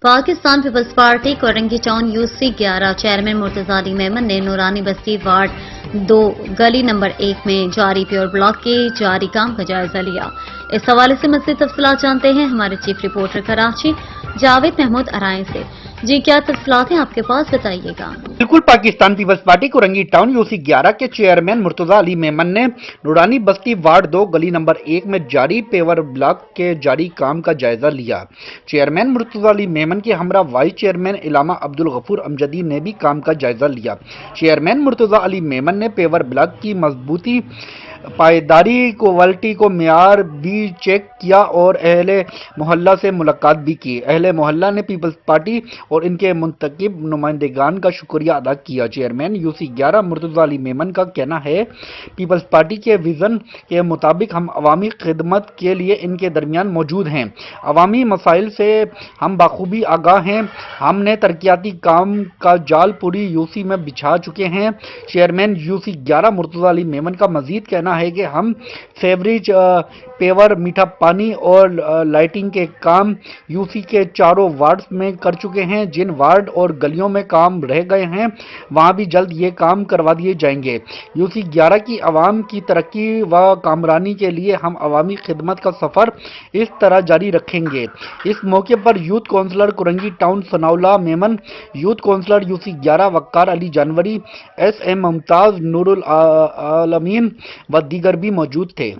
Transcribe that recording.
Pakistan people's party Korangi town UC 11 chairman Murtaza Ali Memon ने नूरानी बस्ती ward 2 गली number 1 में जारी प्योर ब्लॉक के जारी काम का जायजा लिया। इस हवाले से मज़ीद तफसीलात जानते हैं हमारे चीफ रिपोर्टर कराची जावेद महमूद अराय से। जी क्या तफसीलात हैं आपके पास, बताइएगा। बिल्कुल, Pakistan people's party Korangi town UC 11 के चेयरमैन मुर्तजा अली मेमन ने नूरानी बस्ती वार्ड 2 गली नंबर 1 में जारी पेवर ब्लॉक के जारी काम का जायजा लिया। चेयरमैन मुर्तजा अली मेमन के हमरा वाइस चेयरमैन इलामा अब्दुल गफूर अमजदी ने भी काम का जायजा लिया। चेयरमैन मुर्तजा अली मेमन ने पेवर ब्लॉक की मजबूती, पायदारी, क्वालिटी को मेयार भी चेक किया और अहले मोहल्ला से मुलाकात भी की। अहले मोहल्ला ने पीपल्स पार्टी और इनके मुंतखब नुमाइंदगान का शुक्रिया अदा किया। चेयरमैन यूसी 11 मुर्तजा अली मेमन का कहना है, पीपल्स पार्टी के विजन के मुताबिक हम अवामी खिदमत के लिए इनके दरमियान मौजूद हैं। अवामी मसाइल से हम बाखूबी आगाह हैं। हमने तरक्याती काम का जाल पूरी यूसी में बिछा चुके हैं। चेयरमैन यूसी 11 मुर्तजा अली मेमन का मजीद कहना है कि हम सेवरेज, पेवर, मीठा पानी और लाइटिंग के काम यूसी के चारों वार्ड्स में कर चुके हैं। जिन वार्ड और गलियों में काम रह गए हैं वहां भी जल्द ये काम करवा दिए जाएंगे। यूसी 11 की आवाम की तरक्की व कामरानी के लिए हम अवामी खिदमत का सफर इस तरह जारी रखेंगे। इस मौके पर youth councillor Korangi town Sanaullah Memon, youth councillor UC 11 Waqar Ali Janwari, SM Mumtaz, Noorul Alameen व दीगर भी मौजूद थे।